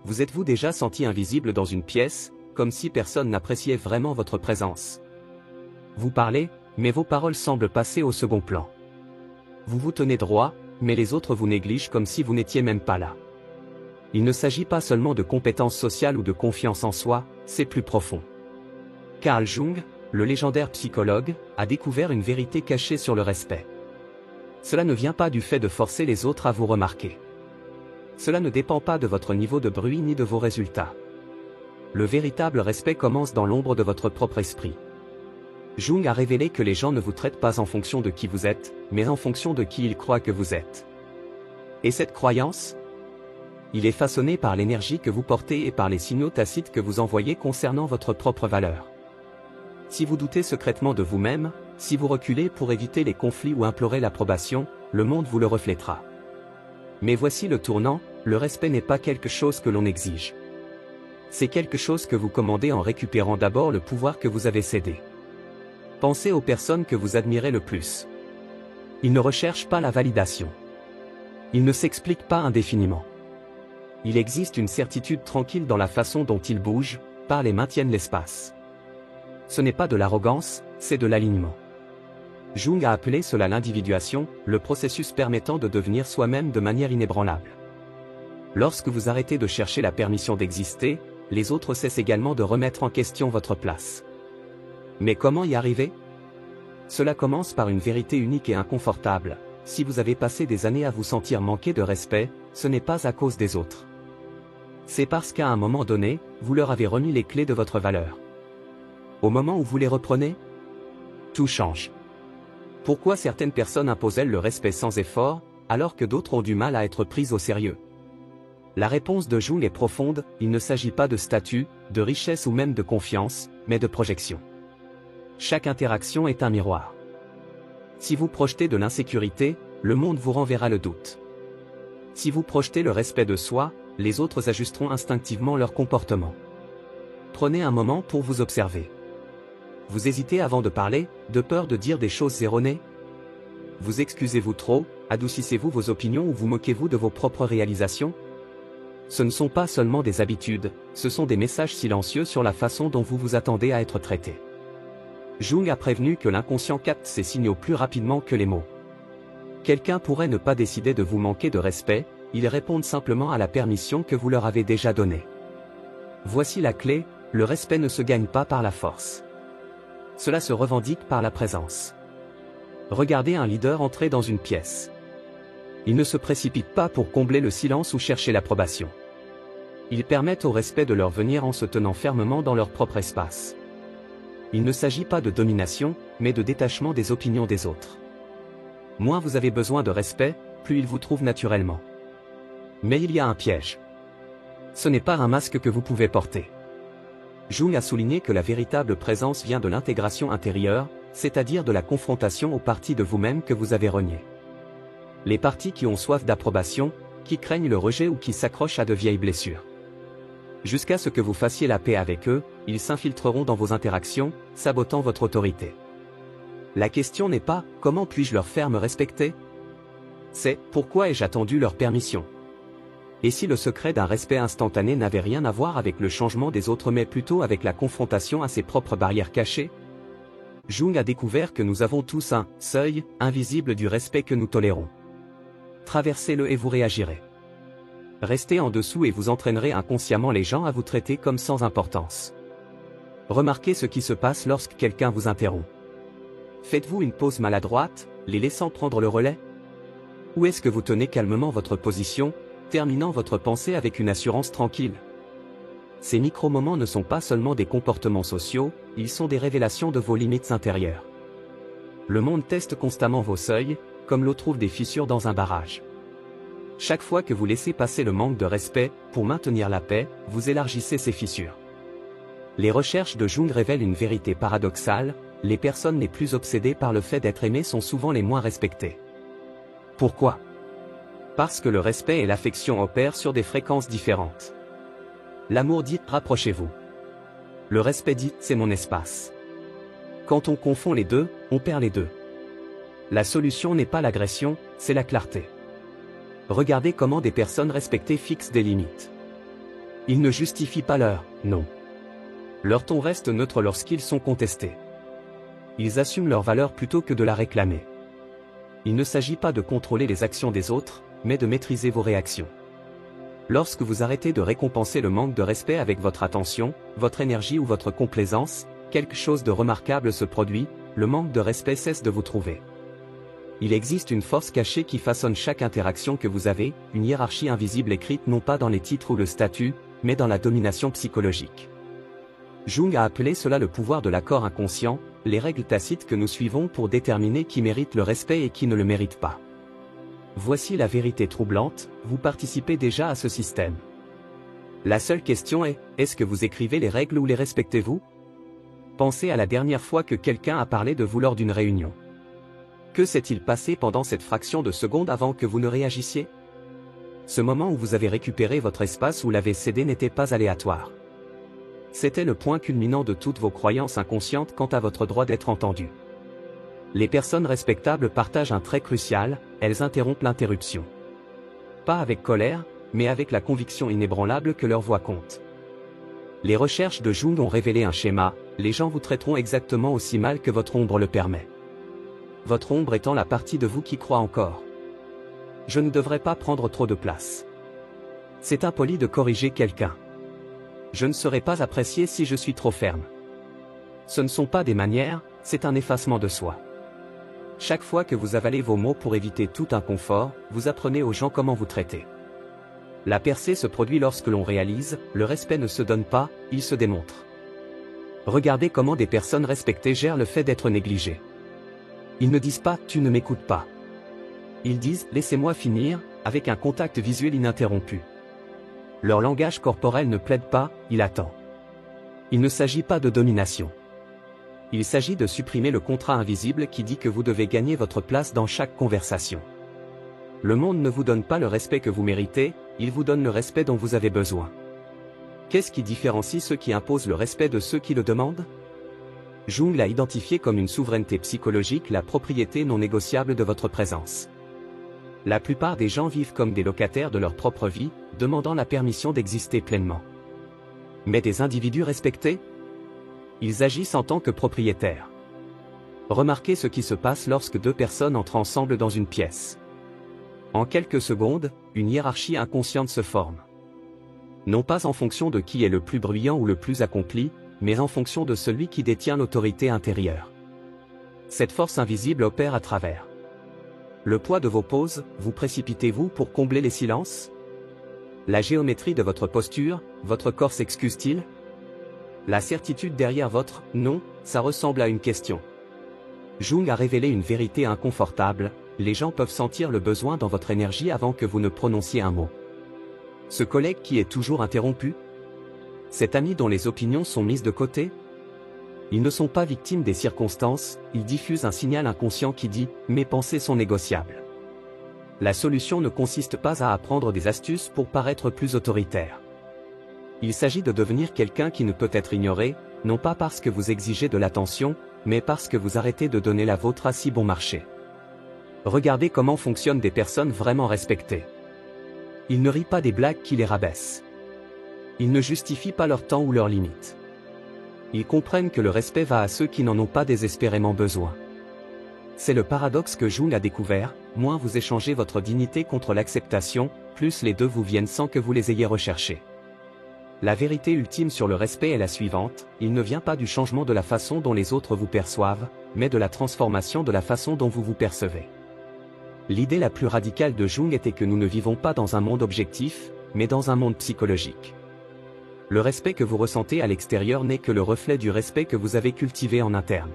Vous êtes-vous déjà senti invisible dans une pièce, comme si personne n'appréciait vraiment votre présence? Vous parlez, mais vos paroles semblent passer au second plan. Vous vous tenez droit, mais les autres vous négligent comme si vous n'étiez même pas là. Il ne s'agit pas seulement de compétences sociales ou de confiance en soi, c'est plus profond. Carl Jung, le légendaire psychologue, a découvert une vérité cachée sur le respect. Cela ne vient pas du fait de forcer les autres à vous remarquer. Cela ne dépend pas de votre niveau de bruit ni de vos résultats. Le véritable respect commence dans l'ombre de votre propre esprit. Jung a révélé que les gens ne vous traitent pas en fonction de qui vous êtes, mais en fonction de qui ils croient que vous êtes. Et cette croyance? Il est façonné par l'énergie que vous portez et par les signaux tacites que vous envoyez concernant votre propre valeur. Si vous doutez secrètement de vous-même, si vous reculez pour éviter les conflits ou implorer l'approbation, le monde vous le reflètera. Mais voici le tournant, le respect n'est pas quelque chose que l'on exige. C'est quelque chose que vous commandez en récupérant d'abord le pouvoir que vous avez cédé. Pensez aux personnes que vous admirez le plus. Ils ne recherchent pas la validation. Ils ne s'expliquent pas indéfiniment. Il existe une certitude tranquille dans la façon dont ils bougent, parlent et maintiennent l'espace. Ce n'est pas de l'arrogance, c'est de l'alignement. Jung a appelé cela l'individuation, le processus permettant de devenir soi-même de manière inébranlable. Lorsque vous arrêtez de chercher la permission d'exister, les autres cessent également de remettre en question votre place. Mais comment y arriver? Cela commence par une vérité unique et inconfortable. Si vous avez passé des années à vous sentir manquer de respect, ce n'est pas à cause des autres. C'est parce qu'à un moment donné, vous leur avez remis les clés de votre valeur. Au moment où vous les reprenez, tout change. Pourquoi certaines personnes imposent-elles le respect sans effort, alors que d'autres ont du mal à être prises au sérieux? La réponse de Jung est profonde, il ne s'agit pas de statut, de richesse ou même de confiance, mais de projection. Chaque interaction est un miroir. Si vous projetez de l'insécurité, le monde vous renverra le doute. Si vous projetez le respect de soi, les autres ajusteront instinctivement leur comportement. Prenez un moment pour vous observer. Vous hésitez avant de parler, de peur de dire des choses erronées? Vous excusez-vous trop, adoucissez-vous vos opinions ou vous moquez-vous de vos propres réalisations? Ce ne sont pas seulement des habitudes, ce sont des messages silencieux sur la façon dont vous vous attendez à être traité. Jung a prévenu que l'inconscient capte ces signaux plus rapidement que les mots. Quelqu'un pourrait ne pas décider de vous manquer de respect, ils répondent simplement à la permission que vous leur avez déjà donnée. Voici la clé, le respect ne se gagne pas par la force. Cela se revendique par la présence. Regardez un leader entrer dans une pièce. Il ne se précipite pas pour combler le silence ou chercher l'approbation. Ils permettent au respect de leur venir en se tenant fermement dans leur propre espace. Il ne s'agit pas de domination, mais de détachement des opinions des autres. Moins vous avez besoin de respect, plus ils vous trouvent naturellement. Mais il y a un piège. Ce n'est pas un masque que vous pouvez porter. Jung a souligné que la véritable présence vient de l'intégration intérieure, c'est-à-dire de la confrontation aux parties de vous-même que vous avez reniées. Les parties qui ont soif d'approbation, qui craignent le rejet ou qui s'accrochent à de vieilles blessures. Jusqu'à ce que vous fassiez la paix avec eux, ils s'infiltreront dans vos interactions, sabotant votre autorité. La question n'est pas « comment puis-je leur faire me respecter ?» C'est « pourquoi ai-je attendu leur permission ?» Et si le secret d'un respect instantané n'avait rien à voir avec le changement des autres mais plutôt avec la confrontation à ses propres barrières cachées? Jung a découvert que nous avons tous un « seuil » invisible du respect que nous tolérons. Traversez-le et vous réagirez. Restez en dessous et vous entraînerez inconsciemment les gens à vous traiter comme sans importance. Remarquez ce qui se passe lorsque quelqu'un vous interrompt. Faites-vous une pause maladroite, les laissant prendre le relais? Ou est-ce que vous tenez calmement votre position, terminant votre pensée avec une assurance tranquille? Ces micro-moments ne sont pas seulement des comportements sociaux, ils sont des révélations de vos limites intérieures. Le monde teste constamment vos seuils, comme l'eau trouve des fissures dans un barrage. Chaque fois que vous laissez passer le manque de respect, pour maintenir la paix, vous élargissez ces fissures. Les recherches de Jung révèlent une vérité paradoxale, les personnes les plus obsédées par le fait d'être aimées sont souvent les moins respectées. Pourquoi? Parce que le respect et l'affection opèrent sur des fréquences différentes. L'amour dit « rapprochez-vous ». Le respect dit « c'est mon espace ». Quand on confond les deux, on perd les deux. La solution n'est pas l'agression, c'est la clarté. Regardez comment des personnes respectées fixent des limites. Ils ne justifient pas leur « non ». Leur ton reste neutre lorsqu'ils sont contestés. Ils assument leur valeur plutôt que de la réclamer. Il ne s'agit pas de contrôler les actions des autres, mais de maîtriser vos réactions. Lorsque vous arrêtez de récompenser le manque de respect avec votre attention, votre énergie ou votre complaisance, quelque chose de remarquable se produit, le manque de respect cesse de vous trouver. Il existe une force cachée qui façonne chaque interaction que vous avez, une hiérarchie invisible écrite non pas dans les titres ou le statut, mais dans la domination psychologique. Jung a appelé cela le pouvoir de l'accord inconscient, les règles tacites que nous suivons pour déterminer qui mérite le respect et qui ne le mérite pas. Voici la vérité troublante, vous participez déjà à ce système. La seule question est, est-ce que vous écrivez les règles ou les respectez-vous? Pensez à la dernière fois que quelqu'un a parlé de vous lors d'une réunion. Que s'est-il passé pendant cette fraction de seconde avant que vous ne réagissiez? Ce moment où vous avez récupéré votre espace ou l'avez cédé n'était pas aléatoire. C'était le point culminant de toutes vos croyances inconscientes quant à votre droit d'être entendu. Les personnes respectables partagent un trait crucial, elles interrompent l'interruption. Pas avec colère, mais avec la conviction inébranlable que leur voix compte. Les recherches de Jung ont révélé un schéma, les gens vous traiteront exactement aussi mal que votre ombre le permet. Votre ombre étant la partie de vous qui croit encore. Je ne devrais pas prendre trop de place. C'est impoli de corriger quelqu'un. Je ne serai pas apprécié si je suis trop ferme. Ce ne sont pas des manières, c'est un effacement de soi. Chaque fois que vous avalez vos mots pour éviter tout inconfort, vous apprenez aux gens comment vous traiter. La percée se produit lorsque l'on réalise, le respect ne se donne pas, il se démontre. Regardez comment des personnes respectées gèrent le fait d'être négligées. Ils ne disent pas « tu ne m'écoutes pas ». Ils disent « laissez-moi finir », avec un contact visuel ininterrompu. Leur langage corporel ne plaide pas, il attend. Il ne s'agit pas de domination. Il s'agit de supprimer le contrat invisible qui dit que vous devez gagner votre place dans chaque conversation. Le monde ne vous donne pas le respect que vous méritez, il vous donne le respect dont vous avez besoin. Qu'est-ce qui différencie ceux qui imposent le respect de ceux qui le demandent? Jung l'a identifié comme une souveraineté psychologique, la propriété non négociable de votre présence. La plupart des gens vivent comme des locataires de leur propre vie, demandant la permission d'exister pleinement. Mais des individus respectés? Ils agissent en tant que propriétaires. Remarquez ce qui se passe lorsque deux personnes entrent ensemble dans une pièce. En quelques secondes, une hiérarchie inconsciente se forme. Non pas en fonction de qui est le plus bruyant ou le plus accompli, mais en fonction de celui qui détient l'autorité intérieure. Cette force invisible opère à travers. Le poids de vos poses, vous précipitez-vous pour combler les silences? La géométrie de votre posture, votre corps s'excuse-t-il? La certitude derrière votre « non », ça ressemble à une question. Jung a révélé une vérité inconfortable, les gens peuvent sentir le besoin dans votre énergie avant que vous ne prononciez un mot. Ce collègue qui est toujours interrompu? Cet ami dont les opinions sont mises de côté? Ils ne sont pas victimes des circonstances, ils diffusent un signal inconscient qui dit « mes pensées sont négociables ». La solution ne consiste pas à apprendre des astuces pour paraître plus autoritaire. Il s'agit de devenir quelqu'un qui ne peut être ignoré, non pas parce que vous exigez de l'attention, mais parce que vous arrêtez de donner la vôtre à si bon marché. Regardez comment fonctionnent des personnes vraiment respectées. Ils ne rient pas des blagues qui les rabaissent. Ils ne justifient pas leur temps ou leurs limites. Ils comprennent que le respect va à ceux qui n'en ont pas désespérément besoin. C'est le paradoxe que Jung a découvert, moins vous échangez votre dignité contre l'acceptation, plus les deux vous viennent sans que vous les ayez recherchés. La vérité ultime sur le respect est la suivante, il ne vient pas du changement de la façon dont les autres vous perçoivent, mais de la transformation de la façon dont vous vous percevez. L'idée la plus radicale de Jung était que nous ne vivons pas dans un monde objectif, mais dans un monde psychologique. Le respect que vous ressentez à l'extérieur n'est que le reflet du respect que vous avez cultivé en interne.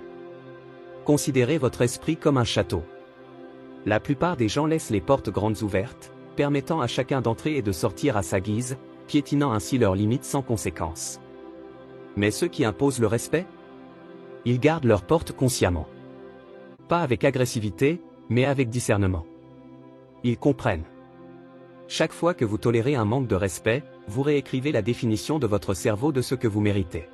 Considérez votre esprit comme un château. La plupart des gens laissent les portes grandes ouvertes, permettant à chacun d'entrer et de sortir à sa guise, piétinant ainsi leurs limites sans conséquence. Mais ceux qui imposent le respect? Ils gardent leurs portes consciemment. Pas avec agressivité, mais avec discernement. Ils comprennent. Chaque fois que vous tolérez un manque de respect, vous réécrivez la définition de votre cerveau de ce que vous méritez.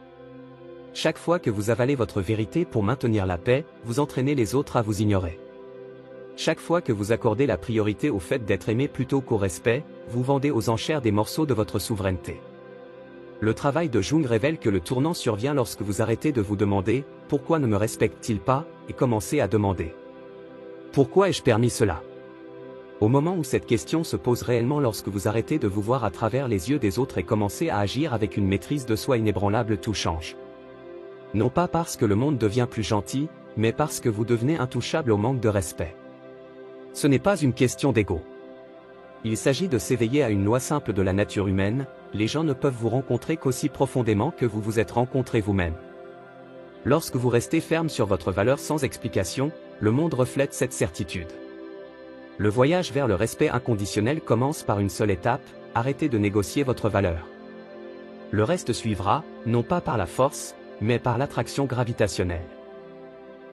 Chaque fois que vous avalez votre vérité pour maintenir la paix, vous entraînez les autres à vous ignorer. Chaque fois que vous accordez la priorité au fait d'être aimé plutôt qu'au respect, vous vendez aux enchères des morceaux de votre souveraineté. Le travail de Jung révèle que le tournant survient lorsque vous arrêtez de vous demander « Pourquoi ne me respecte-t-il pas ?» et commencez à demander « Pourquoi ai-je permis cela ?» Au moment où cette question se pose réellement lorsque vous arrêtez de vous voir à travers les yeux des autres et commencez à agir avec une maîtrise de soi inébranlable, tout change. Non pas parce que le monde devient plus gentil, mais parce que vous devenez intouchable au manque de respect. Ce n'est pas une question d'ego. Il s'agit de s'éveiller à une loi simple de la nature humaine, les gens ne peuvent vous rencontrer qu'aussi profondément que vous vous êtes rencontré vous-même. Lorsque vous restez ferme sur votre valeur sans explication, le monde reflète cette certitude. Le voyage vers le respect inconditionnel commence par une seule étape, arrêtez de négocier votre valeur. Le reste suivra, non pas par la force, mais par l'attraction gravitationnelle.